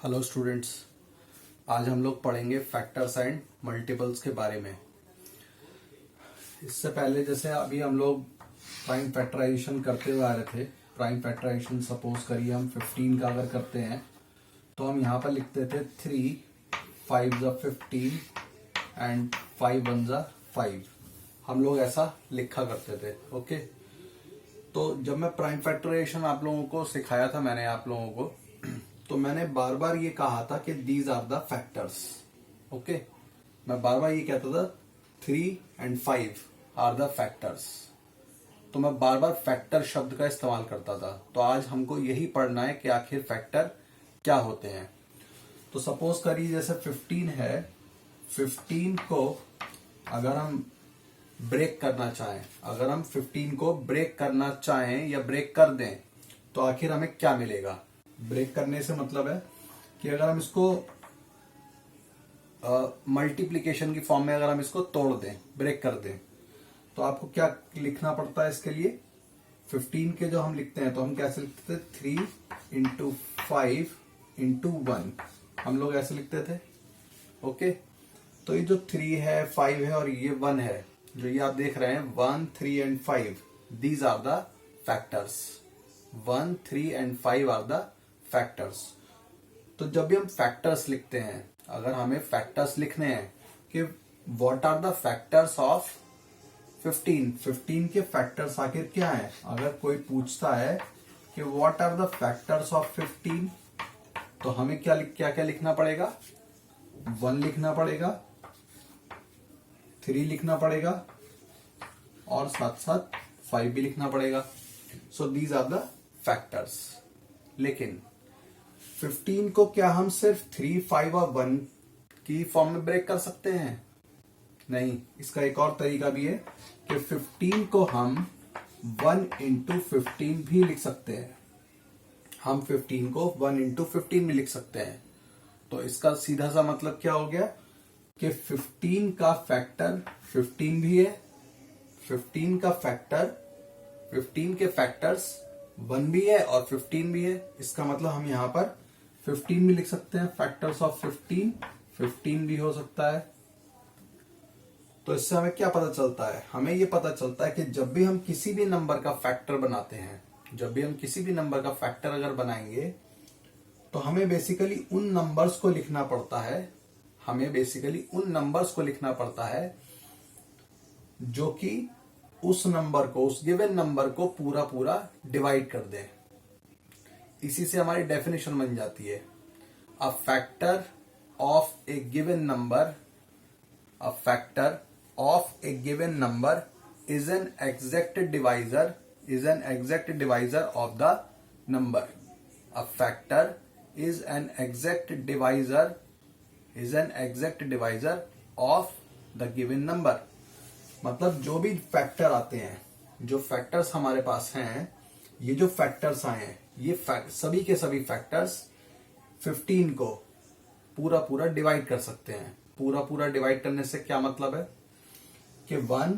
Hello students, आज हम लोग पढ़ेंगे फैक्टर्स एंड मल्टीपल्स के बारे में। इससे पहले जैसे अभी हम लोग प्राइम फैक्टराइजेशन करते हुए आ रहे थे। प्राइम फैक्टराइजेशन सपोज करिए हम 15 का अगर करते हैं तो हम यहाँ पर लिखते थे 3 5 ज़ा 15 एंड 5 1 ज़ा 5। हम लोग ऐसा लिखा करते थे। ओके, तो जब मैं प्राइम फैक्टराइजेशन आप लोगों को सिखाया था मैंने आप लोगों को, तो मैंने बार बार ये कहा था कि these are the factors. Okay, मैं बार बार ये कहता था 3 एंड 5 आर द फैक्टर्स। तो मैं बार बार फैक्टर शब्द का इस्तेमाल करता था। तो आज हमको यही पढ़ना है कि आखिर फैक्टर क्या होते हैं। तो सपोज करिए जैसे 15 है, 15 को अगर हम ब्रेक करना चाहें, अगर हम 15 को ब्रेक करना चाहें या ब्रेक कर दें तो आखिर हमें क्या मिलेगा। ब्रेक करने से मतलब है कि अगर हम इसको मल्टीप्लिकेशन की फॉर्म में अगर हम इसको तोड़ दें, ब्रेक कर दें, तो आपको क्या लिखना पड़ता है इसके लिए। 15 के जो हम लिखते हैं तो हम कैसे लिखते थे, 3 इंटू 5 इंटू 1, हम लोग ऐसे लिखते थे। ओके, तो ये जो 3 है, 5 है और ये 1 है, जो ये आप देख रहे हैं 1 3 and 5, these are the factors. 1 3 and 5 are the factors. तो जब भी हम फैक्टर्स लिखते हैं, अगर हमें फैक्टर्स लिखने हैं कि what are the factors of 15 के फैक्टर्स आखिर क्या हैं, अगर कोई पूछता है कि what are the factors of 15, तो हमें क्या क्या लिखना पड़ेगा। 1 लिखना पड़ेगा, 3 लिखना पड़ेगा और साथ साथ 5 भी लिखना पड़ेगा। So these are the factors. लेकिन 15 को क्या हम सिर्फ 3 5 और 1 की फॉर्म में ब्रेक कर सकते हैं? नहीं, इसका एक और तरीका भी है कि 15 को हम 1 इंटू 15 भी लिख सकते हैं। हम 15 को 1 इंटू 15 भी लिख सकते हैं। तो इसका सीधा सा मतलब क्या हो गया कि 15 का फैक्टर 15 भी है, 15 का फैक्टर 15 के फैक्टर्स 1 भी है और 15 भी है। इसका मतलब हम यहां पर 15 भी लिख सकते हैं, फैक्टर्स ऑफ 15 भी हो सकता है। तो इससे हमें क्या पता चलता है, हमें ये पता चलता है कि जब भी हम किसी भी नंबर का फैक्टर बनाते हैं, जब भी हम किसी भी नंबर का फैक्टर अगर बनाएंगे तो हमें बेसिकली उन नंबर्स को लिखना पड़ता है, हमें बेसिकली उन नंबर्स को लिखना पड़ता है जो कि उस नंबर को, उस गिवन नंबर को पूरा पूरा डिवाइड कर दे। इसी से हमारी डेफिनेशन बन जाती है, a factor of A given number, a factor of A given number is an exact divisor, is an exact divisor of the number. A factor is an exact divisor, is an exact divisor of the given number. मतलब जो भी factor आते हैं, जो factors हमारे पास हैं, ये जो फैक्टर्स आए हैं, ये सभी के सभी फैक्टर्स 15 को पूरा पूरा डिवाइड कर सकते हैं। पूरा पूरा डिवाइड करने से क्या मतलब है कि 1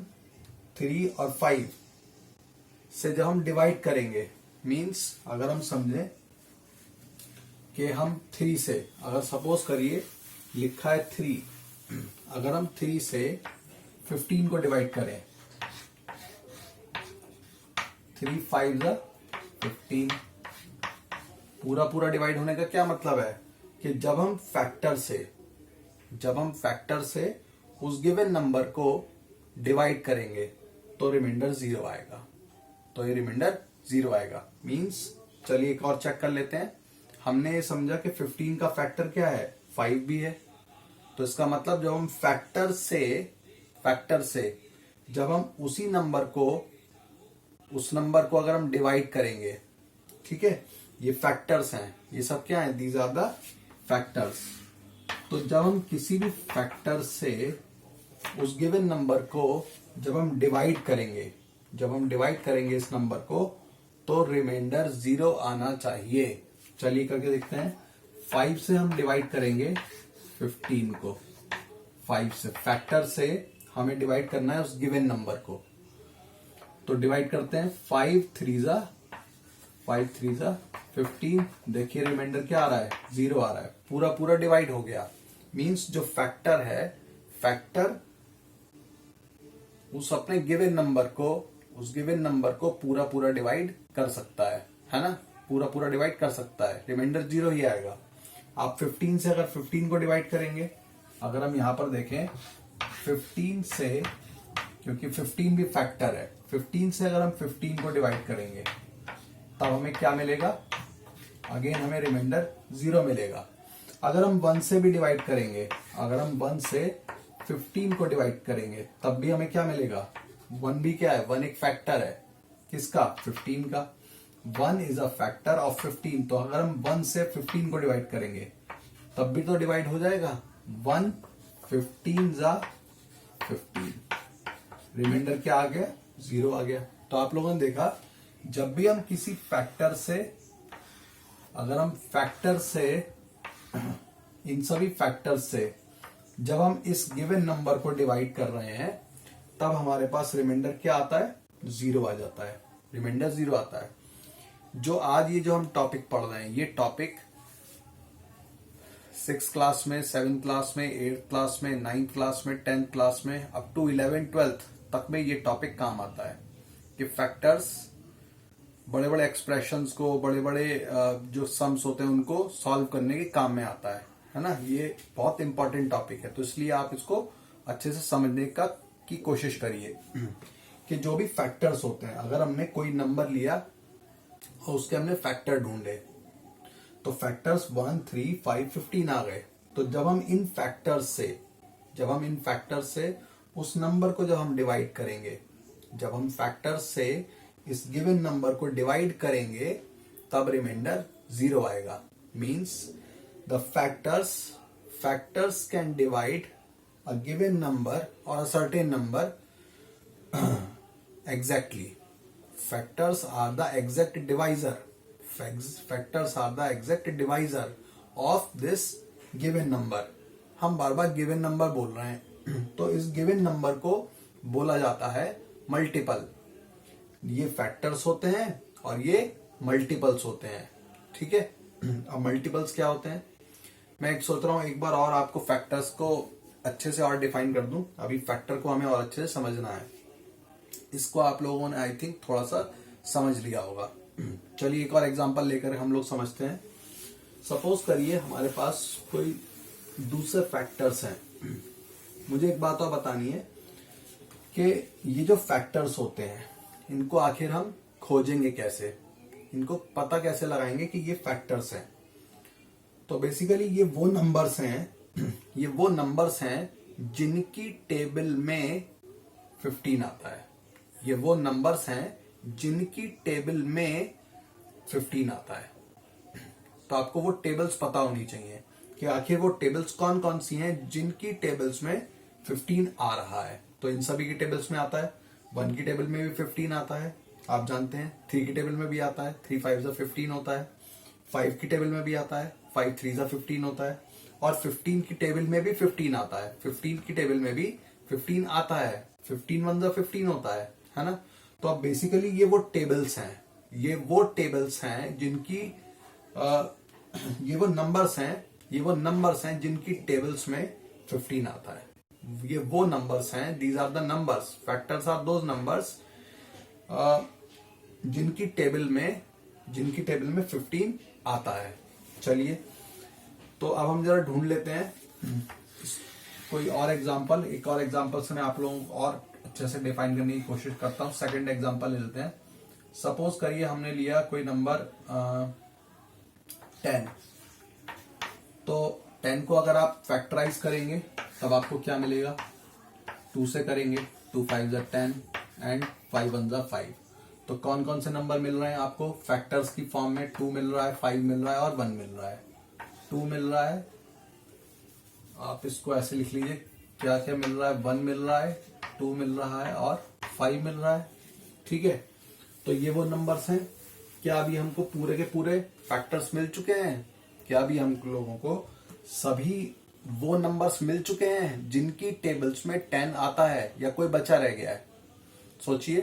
3 और 5 से जब हम डिवाइड करेंगे, मींस अगर हम समझें कि हम 3 से, अगर सपोज करिए लिखा है 3, अगर हम 3 से 15 को डिवाइड करें, 3 5 ज़ा 15, पूरा पूरा डिवाइड होने का क्या मतलब है कि जब हम फैक्टर से उस गिवन नंबर को डिवाइड करेंगे तो रिमाइंडर 0 आएगा। तो ये रिमाइंडर 0 आएगा। मींस चलिए एक और चेक कर लेते हैं। हमने ये समझा कि 15 का फैक्टर क्या है, 5 भी है। तो इसका मतलब जब हम फैक्टर से जब हम उसी नंबर को, उस नंबर को अगर हम डिवाइड करेंगे, ठीक है, ये फैक्टर्स हैं, ये सब क्या है, दीज आर द फैक्टर्स। तो जब हम किसी भी फैक्टर से उस गिवन नंबर को जब हम डिवाइड करेंगे, इस नंबर को, तो रिमाइंडर 0 आना चाहिए। चलिए करके देखते हैं। 5 से हम डिवाइड करेंगे 15 को, 5 से, फैक्टर से हमें डिवाइड करना है उस गिवन नंबर को। तो डिवाइड करते हैं, 5 3 ज़ा 15, देखिए रिमाइंडर क्या आ रहा है, 0 आ रहा है, पूरा पूरा डिवाइड हो गया। मींस जो फैक्टर है, फैक्टर उस अपने गिवन नंबर को, उस गिवन नंबर को पूरा पूरा डिवाइड कर सकता है ना, पूरा पूरा डिवाइड कर सकता है, रिमाइंडर 0 ही आएगा। आप 15 से अगर 15 को डिवाइड करेंगे, अगर हम यहां पर देखें 15 से, क्योंकि 15 भी फैक्टर है, 15 से अगर हम 15 को डिवाइड करेंगे तब हमें क्या मिलेगा, अगेन हमें रिमाइंडर 0 मिलेगा। अगर हम 1 से भी डिवाइड करेंगे, अगर हम 1 से 15 को डिवाइड करेंगे तब भी हमें क्या मिलेगा, 1 भी क्या है, 1 एक फैक्टर है, किसका, 15 का। 1 इज अ फैक्टर ऑफ 15, तो अगर हम 1 से 15 को डिवाइड करेंगे तब भी तो डिवाइड हो जाएगा, 1 15 जा 15, रिमाइंडर क्या आ गया, 0 आ गया। तो आप लोगों ने देखा, जब भी हम किसी फैक्टर से, अगर हम फैक्टर से, इन सभी फैक्टर से जब हम इस गिवन नंबर को डिवाइड कर रहे हैं तब हमारे पास रिमाइंडर क्या आता है, 0 आ जाता है, रिमाइंडर 0 आता है। जो आज ये जो हम टॉपिक पढ़ रहे हैं, ये टॉपिक 6th क्लास में, 7th क्लास में, 8th क्लास में, 9th क्लास में, 10th क्लास में, अप टू 11th 12th तक में ये टॉपिक काम आता है कि फैक्टर्स, बड़े बड़े एक्सप्रेशंस को, बड़े बड़े जो सम्स होते हैं उनको सॉल्व करने के काम में आता है ना। ये बहुत इंपॉर्टेंट टॉपिक है, तो इसलिए आप इसको अच्छे से समझने की कोशिश करिए कि जो भी फैक्टर्स होते हैं, अगर हमने कोई नंबर लिया और उसके हमने फैक्टर ढूंढे, तो फैक्टर्स 1, 3, 5, 15 आ गए। तो जब हम इन फैक्टर्स से उस नंबर को जब हम डिवाइड करेंगे, जब हम फैक्टर्स से इस गिवन नंबर को डिवाइड करेंगे तब रिमाइंडर 0 आएगा। Means the factors can divide a given number और a certain number exactly. Factors are the exact divisor. Factors are the exact divisor of this given number. हम बार बार given number बोल रहे हैं तो इस गिवन नंबर को बोला जाता है मल्टीपल। ये फैक्टर्स होते हैं और ये मल्टीपल्स होते हैं, ठीक है। अब मल्टीपल्स क्या होते हैं, मैं एक सोच रहा हूं एक बार और आपको फैक्टर्स को अच्छे से और डिफाइन कर दूं। अभी फैक्टर को हमें और अच्छे से समझना है, इसको आप लोगों ने आई थिंक थोड़ा सा समझ लिया होगा। चलिए एक और एग्जांपल लेकर हम लोग समझते हैं। सपोज करिए हमारे पास कोई दूसरे फैक्टर्स हैं। मुझे एक बात और बतानी है कि ये जो फैक्टर्स होते हैं इनको आखिर हम खोजेंगे कैसे, इनको पता कैसे लगाएंगे कि ये फैक्टर्स हैं। तो बेसिकली ये वो नंबर्स हैं जिनकी टेबल में 15 आता है। ये वो नंबर्स हैं जिनकी टेबल में 15 आता है। तो आपको वो टेबल्स पता होनी चाहिए कि आखिर वो टेबल्स कौन कौन सी हैं जिनकी टेबल्स में 15 आ रहा है। तो इन सभी की टेबल्स में आता है। 1 की टेबल में भी 15 आता है, आप जानते हैं। 3 की टेबल में भी आता है, 3 5 15 होता है। 5 की टेबल में भी आता है, 5 3 15 होता है। और 15 की टेबल में भी 15 आता है, 15 की टेबल में भी 15 आता है। 15 1 15 होता है ना। तो अब बेसिकली ये वो टेबल्स हैं जिनकी ये वो नंबर्स हैं जिनकी टेबल्स में 15 आता है। ये वो नंबर्स हैं, these are the numbers, factors are those numbers जिनकी टेबल में 15 आता है। चलिए तो अब हम जरा ढूंढ लेते हैं कोई और एग्जांपल। एक और एग्जांपल से मैं आप लोगों को और अच्छे से डिफाइन करने की कोशिश करता हूं। सेकंड एग्जांपल ले लेते हैं। सपोज करिए हमने लिया कोई नंबर 10। तो 10 को अगर आप फैक्टराइज करेंगे तब आपको क्या मिलेगा, 2 से करेंगे, 2 5 10 एंड 5 1 5। तो कौन कौन से नंबर मिल रहे हैं आपको फैक्टर्स की फॉर्म में, 2 मिल रहा है, 5 मिल रहा है और 1 मिल रहा है। 2 मिल रहा है, आप इसको ऐसे लिख लीजिए, क्या क्या मिल रहा है, 1 मिल रहा है, 2 मिल रहा है और 5 मिल रहा है, ठीक है। तो ये वो नंबर्स हैं। क्या अभी हमको पूरे के पूरे फैक्टर्स मिल चुके हैं? क्या अभी हम लोगों को सभी वो नंबर्स मिल चुके हैं जिनकी टेबल्स में 10 आता है, या कोई बचा रह गया है? सोचिए,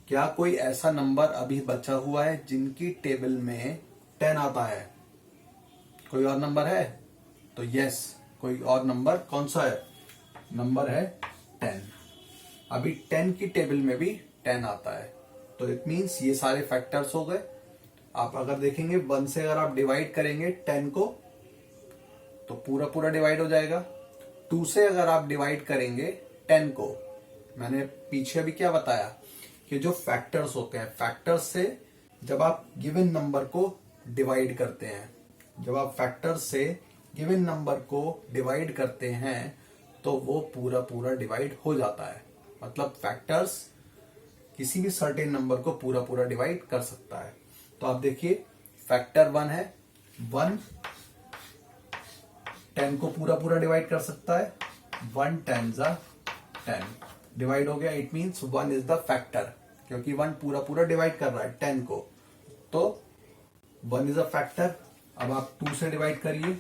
क्या कोई ऐसा नंबर अभी बचा हुआ है जिनकी टेबल में 10 आता है। कोई और नंबर है? तो यस, कोई और नंबर कौन सा है? नंबर है 10। अभी 10 की टेबल में भी 10 आता है, तो इट मीन्स ये सारे फैक्टर्स हो गए। आप अगर देखेंगे 1 से अगर आप डिवाइड करेंगे 10 को तो पूरा पूरा डिवाइड हो जाएगा। 2 से अगर आप डिवाइड करेंगे 10 को, मैंने पीछे अभी क्या बताया कि जो फैक्टर्स होते हैं, फैक्टर्स से जब आप गिवन नंबर को डिवाइड करते हैं, जब आप फैक्टर्स से गिवन नंबर को डिवाइड करते हैं तो वो पूरा पूरा डिवाइड हो जाता है। मतलब फैक्टर्स किसी भी सर्टेन नंबर को पूरा पूरा डिवाइड कर सकता है। तो आप देखिए फैक्टर 1 है, 1 10 को पूरा पूरा डिवाइड कर सकता है। 1 10 10 डिवाइड हो गया। It means 1 is the factor, क्योंकि 1 पूरा पूरा डिवाइड कर रहा है 10 को, तो 1 इज अ फैक्टर। अब आप 2 से डिवाइड करिए,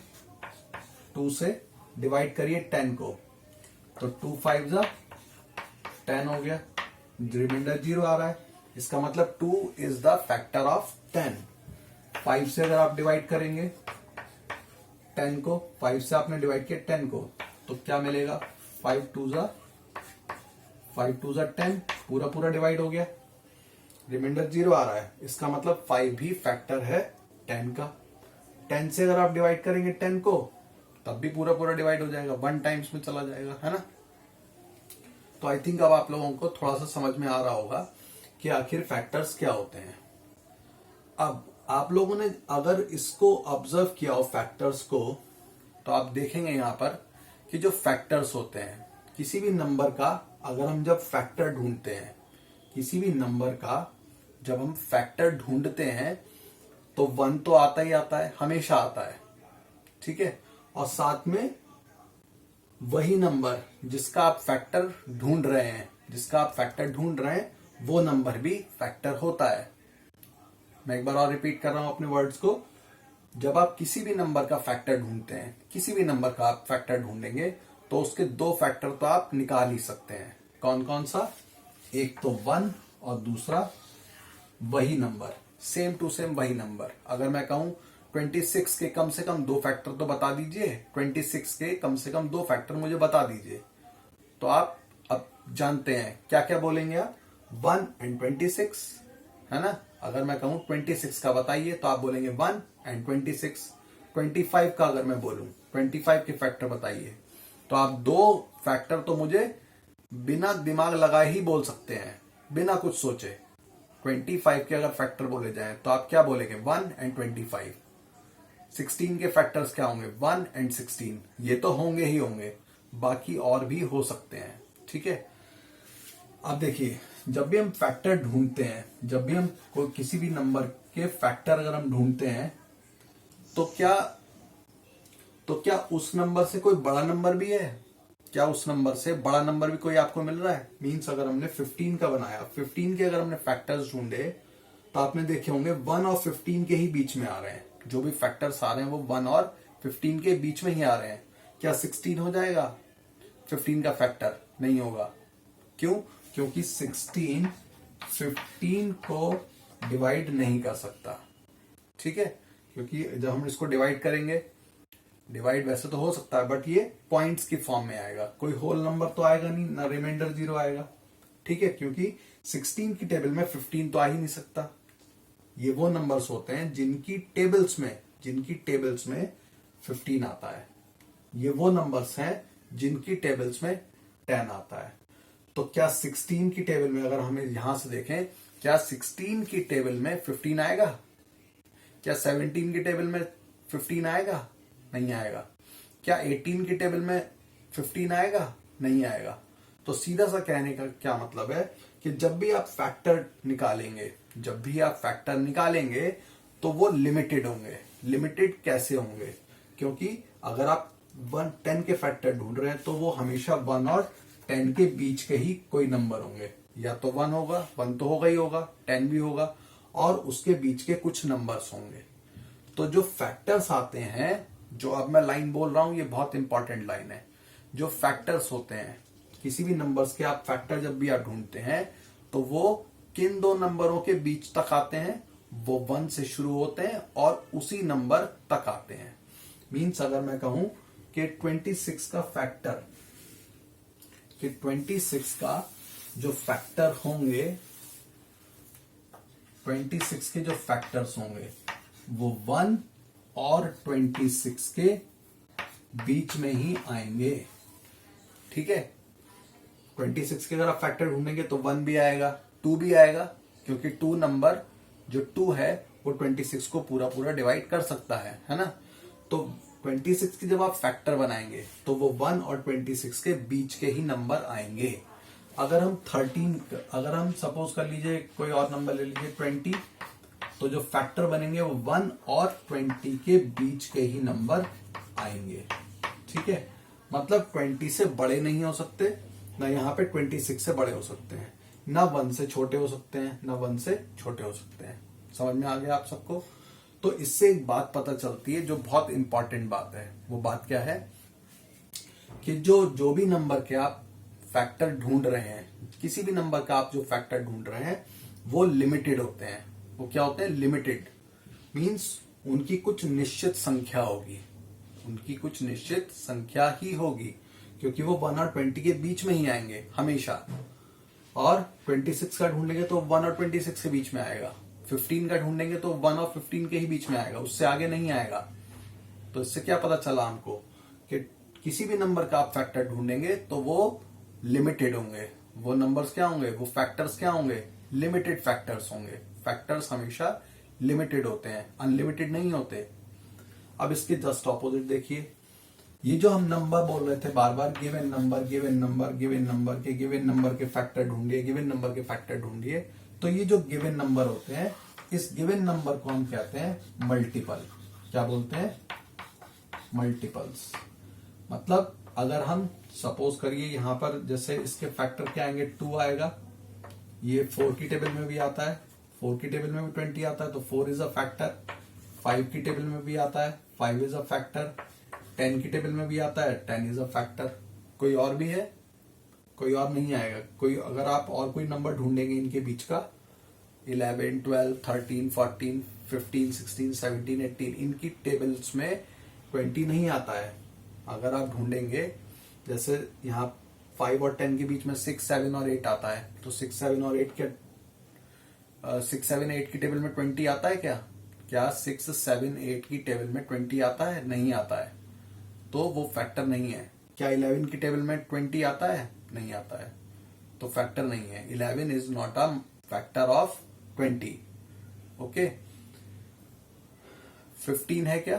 2 से डिवाइड करिए 10 को, तो 2 5 10 हो गया। रिमाइंडर 0 आ रहा है, इसका मतलब 2 इज द फैक्टर ऑफ 10। 5 से अगर आप डिवाइड करेंगे 10 को, 5 से आपने डिवाइड किया 10 को, तो क्या मिलेगा? 5 2 10, पूरा पूरा डिवाइड हो गया। रिमाइंडर 0 आ रहा है, इसका मतलब 5 भी फैक्टर है 10 का। 10 से अगर आप डिवाइड करेंगे 10 को, तब भी पूरा पूरा डिवाइड हो जाएगा, 1 टाइम्स में चला जाएगा, है ना। तो आई थिंक अब आप लोगों को थोड़ा सा समझ में आ रहा होगा कि आखिर फैक्टर्स क्या होते हैं। अब आप लोगों ने अगर इसको ऑब्जर्व किया हो फैक्टर्स को, तो आप देखेंगे यहां पर कि जो फैक्टर्स होते हैं, किसी भी नंबर का अगर हम जब फैक्टर ढूंढते हैं, किसी भी नंबर का जब हम फैक्टर ढूंढते हैं तो 1 तो आता ही आता है, हमेशा आता है, ठीक है। और साथ में वही नंबर जिसका आप फैक्टर ढूंढ रहे हैं, वो नंबर भी फैक्टर होता है। मैं एक बार और रिपीट कर रहा हूं अपने वर्ड्स को। जब आप किसी भी नंबर का फैक्टर ढूंढते हैं, किसी भी नंबर का आप फैक्टर ढूंढेंगे तो उसके 2 फैक्टर तो आप निकाल ही सकते हैं। कौन कौन सा? एक तो 1 और दूसरा वही नंबर, सेम टू सेम वही नंबर। अगर मैं कहूं 26 के कम से कम 2 फैक्टर तो बता दीजिए, 26 के कम से कम 2 फैक्टर मुझे बता दीजिए, तो आप अब जानते हैं क्या क्या बोलेंगे आप? 1 and 26, है ना। अगर मैं कहूं 26 का बताइए तो आप बोलेंगे 1 and 26। 25 का अगर मैं बोलूं 25 के फैक्टर बताइए, तो आप 2 फैक्टर तो मुझे बिना दिमाग लगाए ही बोल सकते हैं, बिना कुछ सोचे। 25 के अगर फैक्टर बोले जाए तो आप क्या बोलेंगे? 1 and 25। 16 के फैक्टर्स क्या होंगे? 1 and 16। ये तो होंगे ही होंगे, बाकी और भी हो सकते हैं, ठीक है। अब देखिए, जब भी हम फैक्टर ढूंढते हैं, जब भी हम कोई किसी भी नंबर के फैक्टर अगर हम ढूंढते हैं, तो क्या उस नंबर से कोई बड़ा नंबर भी है? क्या उस नंबर से बड़ा नंबर भी कोई आपको मिल रहा है? मीन्स अगर हमने 15 का बनाया, 15 के अगर हमने फैक्टर्स ढूंढे तो आपने देखे होंगे 1 और 15 के ही बीच में आ रहे हैं। जो भी फैक्टर्स आ रहे हैं वो 1 और 15 के बीच में ही आ रहे हैं। क्या 16 हो जाएगा 15 का फैक्टर? नहीं होगा। क्यों? क्योंकि 16 15 को डिवाइड नहीं कर सकता, ठीक है। क्योंकि जब हम इसको डिवाइड करेंगे, डिवाइड वैसे तो हो सकता है बट ये पॉइंट्स की फॉर्म में आएगा, कोई होल नंबर तो आएगा नहीं, ना रिमाइंडर 0 आएगा, ठीक है। क्योंकि 16 की टेबल में 15 तो आ ही नहीं सकता। ये वो नंबर्स होते हैं जिनकी टेबल्स में 15 आता है। ये वो नंबर्स हैं जिनकी टेबल्स में 10 आता है। तो क्या 16 की टेबल में, अगर हमें यहां से देखें, क्या 16 की टेबल में 15 आएगा? क्या 17 की टेबल में 15 आएगा? नहीं आएगा। क्या 18 की टेबल में 15 आएगा? नहीं आएगा। तो सीधा सा कहने का क्या मतलब है कि जब भी आप फैक्टर निकालेंगे तो वो लिमिटेड होंगे। लिमिटेड कैसे होंगे? क्योंकि अगर आप 10 के फैक्टर ढूंढ रहे हैं तो वो हमेशा 1 और 10 के बीच के ही कोई नंबर होंगे। या तो 1 होगा, 1 तो होगा ही होगा, 10 भी होगा, और उसके बीच के कुछ नंबर्स होंगे। तो जो फैक्टर्स आते हैं, जो अब मैं लाइन बोल रहा हूं, ये बहुत इंपॉर्टेंट लाइन है। जो फैक्टर्स होते हैं, किसी भी नंबर्स के आप फैक्टर जब भी आप ढूंढते हैं तो वो किन 2 नंबरों के बीच तक आते हैं? वो 1 से शुरू होते हैं और उसी नंबर तक आते हैं। मीन्स अगर मैं कहूं कि 26 का फैक्टर, कि 26 का जो फैक्टर होंगे, 26 के जो फैक्टर्स होंगे वो 1 और 26 के बीच में ही आएंगे। ठीक है, 26 के अगर आप फैक्टर ढूंढेंगे तो 1 भी आएगा, 2 भी आएगा, क्योंकि 2 नंबर जो 2 है वो 26 को पूरा पूरा डिवाइड कर सकता है ना। तो 26 की जब आप फैक्टर बनाएंगे तो वो 1 और 26 के बीच के ही नंबर आएंगे। अगर हम सपोज कर लीजिए कोई और नंबर ले लीजिए 20, तो जो फैक्टर बनेंगे वो 1 और 20 के बीच के ही नंबर आएंगे। ठीक है, मतलब 20 से बड़े नहीं हो सकते, ना यहाँ पे 26 से बड़े हो सकते हैं, ना 1 से छोटे हो सकते हैं, ना 1 से छोटे हो सकते हैं। समझ में आ गया आप सबको? तो इससे एक बात पता चलती है जो बहुत इंपॉर्टेंट बात है। वो बात क्या है कि जो भी नंबर के आप फैक्टर ढूंढ रहे हैं, किसी भी नंबर का आप जो फैक्टर ढूंढ रहे हैं वो लिमिटेड होते हैं। वो क्या होते हैं? लिमिटेड। मींस उनकी कुछ निश्चित संख्या होगी, उनकी कुछ निश्चित संख्या ही होगी, क्योंकि वो 1 और 20 के बीच में ही आएंगे हमेशा। और 26 का ढूंढेंगे तो 1 और 26 के बीच में आएगा, 15 का ढूंढेंगे तो 1 और 15 के ही बीच में आएगा, उससे आगे नहीं आएगा। तो इससे क्या पता चला हमको कि किसी भी नंबर का आप फैक्टर ढूंढेंगे तो वो लिमिटेड होंगे। वो नंबर्स क्या होंगे? वो फैक्टर्स क्या होंगे? लिमिटेड फैक्टर्स होंगे। फैक्टर्स हमेशा लिमिटेड होते हैं, अनलिमिटेड नहीं होते। अब इसके जस्ट ऑपोजिट देखिए, ये जो हम नंबर बोल रहे थे बार बार, given number given number given number के गिवन नंबर के फैक्टर ढूंढिए, गिवन नंबर के फैक्टर ढूंढिए, तो ये जो गिवन नंबर होते हैं, इस गिवन नंबर को हम कहते हैं मल्टीपल। क्या बोलते हैं? मल्टीपल्स। मतलब अगर हम सपोज करिए यहां पर जैसे इसके फैक्टर क्या आएंगे? 2 आएगा, ये 4 की टेबल में भी आता है, 4 की टेबल में भी 20 आता है, तो 4 इज अ फैक्टर। 5 की टेबल में भी आता है, 5 इज अ फैक्टर। 10 की टेबल में भी आता है, 10 इज अ फैक्टर। कोई और भी है? कोई और नहीं आएगा। कोई अगर आप और कोई नंबर ढूंढेंगे इनके बीच का, 11, 12, 13, 14, 15, 16, 17, 18, इनकी टेबल्स में 20 नहीं आता है। अगर आप ढूंढेंगे जैसे यहाँ 5 और 10 के बीच में 6, 7 और 8 आता है, तो 6, 7 और 8 के 6, 7, 8 की टेबल में 20 आता है क्या? क्या 6, 7, 8 की टेबल में 20 आता है? नहीं आता है, तो वो फैक्टर नहीं है। क्या 11 की टेबल में 20 आता है? नहीं आता है, तो फैक्टर नहीं है। 11 is not a factor of 20। Okay. 15 है क्या?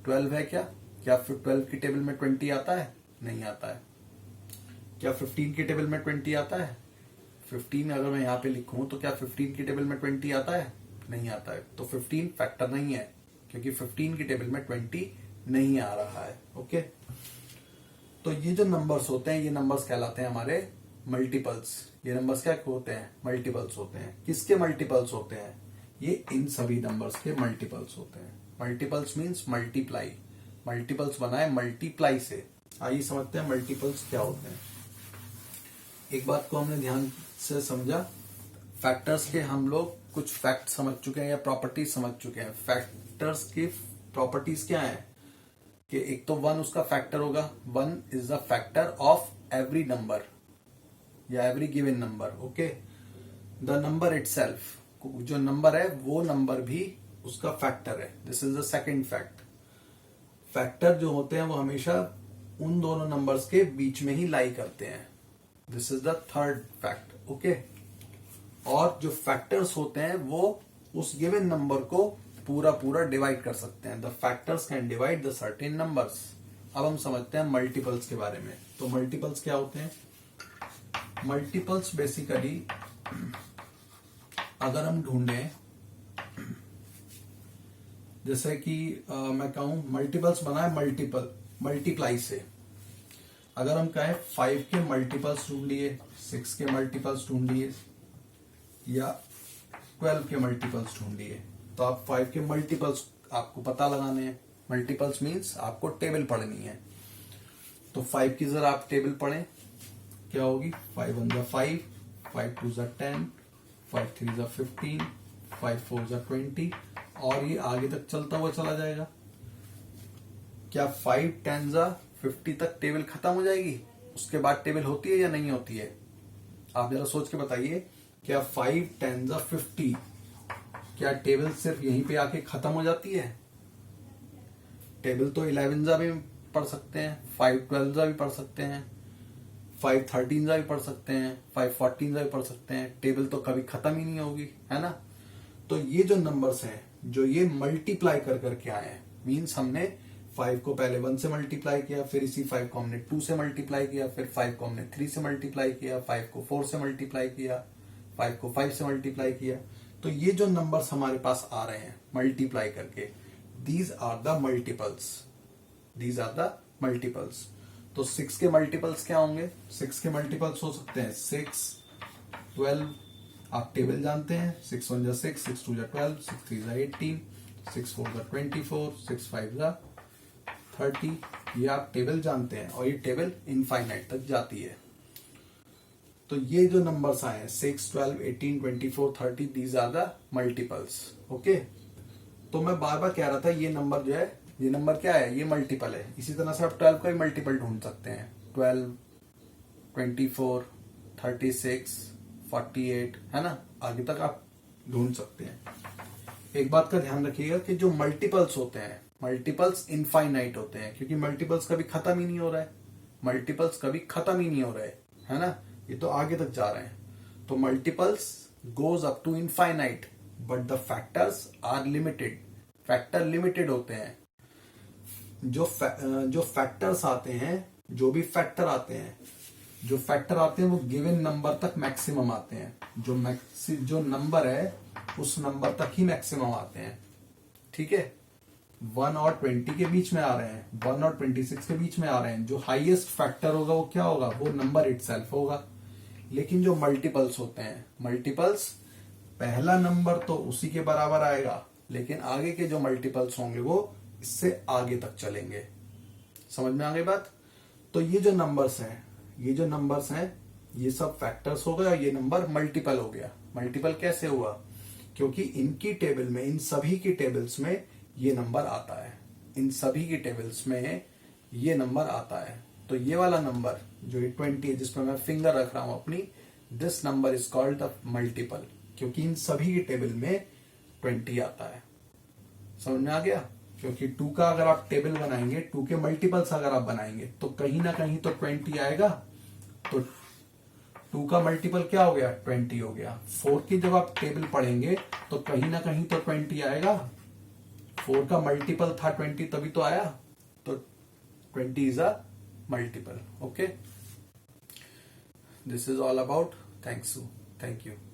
12 है क्या? क्या 12 की टेबल में 20 आता है? नहीं आता है। क्या 15 की टेबल में 20 आता है? 15 अगर मैं यहाँ पे लिखूं तो क्या 15 की टेबल में 20 आता है? नहीं आता है, तो 15 फैक्टर नहीं है, क्योंकि 15 की टेबल में 20 नहीं आ रहा है। ओके। तो ये जो नंबर्स होते हैं, ये नंबर्स कहलाते हैं हमारे मल्टीपल्स। ये नंबर्स क्या होते हैं? मल्टीपल्स होते हैं। किसके मल्टीपल्स होते हैं? ये इन सभी नंबर्स के मल्टीपल्स होते हैं। Multiples means multiply. मल्टीपल्स बनाए मल्टीप्लाई से। आइए समझते हैं मल्टीपल्स क्या होते हैं। एक बात को हमने ध्यान से समझा, फैक्टर्स के हम लोग कुछ फैक्ट समझ चुके हैं या प्रॉपर्टीज समझ चुके हैं। फैक्टर्स की प्रॉपर्टीज क्या है कि एक तो 1 उसका फैक्टर होगा, 1 is the factor of every number या every given number. Okay. The number itself, जो नंबर है वो नंबर भी उसका फैक्टर है। This is the second fact. Factor जो होते हैं वो हमेशा उन दोनों नंबर्स के बीच में ही लाई करते हैं। This is the third fact. Okay. और जो फैक्टर्स होते हैं वो उस गिवन नंबर को पूरा पूरा डिवाइड कर सकते हैं। The factors can divide the certain numbers. अब हम समझते हैं मल्टीपल्स के बारे में। तो मल्टीपल्स क्या होते हैं? मल्टीपल्स बेसिकली अगर हम ढूंढें, जैसे कि मैं कहूं मल्टीपल्स बनाए मल्टीप्लाई से। अगर हम कहें 5 के मल्टीपल्स ढूंढ लिए, 6 के मल्टीपल्स ढूंढ लिए या 12 के मल्टीपल्स ढूंढ लिए, तो आप 5 के मल्टीपल्स आपको पता लगाने हैं। मल्टीपल्स मींस आपको टेबल पढ़नी है। तो 5 की जरा आप टेबल पढ़ें, क्या होगी? 5 1 5, 5 2 10, 5 3 15, 5 4 जा 20 और ये आगे तक चलता हुआ चला जाएगा। क्या 5 10 जा 50 तक टेबल खत्म हो जाएगी? उसके बाद टेबल होती है या नहीं होती है? आप जरा सोच के बताइए। क्या 5 10 जा 50 क्या टेबल सिर्फ यहीं पे आके खत्म हो जाती है? टेबल तो 11 जा भी पढ़ सकते हैं, 5 12 जा भी पढ़ सकते हैं, 5 13 जा भी पढ़ सकते हैं, 5 14 जा भी पढ़ सकते हैं। टेबल तो कभी खत्म ही नहीं होगी, है ना? तो ये जो नंबर्स हैं जो ये मल्टीप्लाई कर करके आए हैं, मीन्स हमने 5 को पहले 1 से मल्टीप्लाई किया, फिर इसी 5 को हमने 2 से मल्टीप्लाई किया, फिर 5 को हमने 3 से मल्टीप्लाई किया, 5 को 4 से मल्टीप्लाई किया, 5 को 5 से मल्टीप्लाई किया। तो ये जो नंबर्स हमारे पास आ रहे हैं मल्टीप्लाई करके, these are the multiples, these are the multiples. तो 6 के मल्टीपल्स क्या होंगे? 6 के मल्टीपल्स हो सकते हैं 6 12, आप टेबल जानते हैं, 6 1 जा 6, 6 2 जा 12, 6 3 जा 18, 6 4 जा 24, 6 5 जा 30। ये आप टेबल जानते हैं और ये टेबल इनफाइनाइट तक जाती है। तो ये जो नंबर्स आए हैं 6 12 18 24 30, these are the multiples. Okay, तो मैं बार बार कह रहा था ये नंबर जो है, ये नंबर क्या है? ये मल्टीपल है। इसी तरह से आप 12 का भी मल्टीपल ढूंढ सकते हैं, 12 24 36 48, है ना? आगे तक आप ढूंढ सकते हैं। एक बात का ध्यान रखिएगा कि जो मल्टीपल्स होते हैं, मल्टीपल्स इनफाइनाइट होते हैं, क्योंकि मल्टीपल्स कभी खत्म ही नहीं हो रहा है, मल्टीपल्स कभी खत्म ही नहीं हो रहे, है ना? ये तो आगे तक जा रहे हैं। तो multiples goes up to infinite but the factors are limited, factor limited होते हैं। जो फैक्टर्स आते हैं, जो भी फैक्टर आते हैं, जो फैक्टर आते हैं वो गिवन नंबर तक मैक्सिमम आते हैं। जो नंबर है उस नंबर तक ही मैक्सिमम आते हैं, ठीक है? 1 और 20 के बीच में आ रहे हैं, 1 और 26 के बीच में आ रहे हैं। जो हाईएस्ट फैक्टर होगा वो क्या होगा? वो नंबर इटसेल्फ होगा। लेकिन जो मल्टीपल्स होते हैं, मल्टीपल्स पहला नंबर तो उसी के बराबर आएगा, लेकिन आगे के जो मल्टीपल्स होंगे वो इससे आगे तक चलेंगे। समझ में आ गई बात? तो ये जो नंबर्स हैं, ये जो नंबर्स हैं, ये सब फैक्टर्स हो गए और ये नंबर मल्टीपल हो गया। मल्टीपल कैसे हुआ? क्योंकि इनकी टेबल में, इन सभी की टेबल्स में ये नंबर आता है, इन सभी की टेबल्स में ये नंबर आता है। तो ये वाला नंबर जो 20 है, जिसमें मैं फिंगर रख रहा हूं अपनी, this number is called the multiple, क्योंकि इन सभी की टेबल में 20 आता है। समझ में आ गया? क्योंकि 2 का अगर आप टेबल बनाएंगे, 2 के मल्टीपल्स अगर आप बनाएंगे तो कहीं ना कहीं तो 20 आएगा। तो 2 का मल्टीपल क्या हो गया? 20 हो गया। 4 की जब आप टेबल पढ़ेंगे तो कहीं ना कहीं तो 20 आएगा। 4 का मल्टीपल था 20, तभी तो आया। तो 20 is a multiple. Okay, this is all about. Thank you.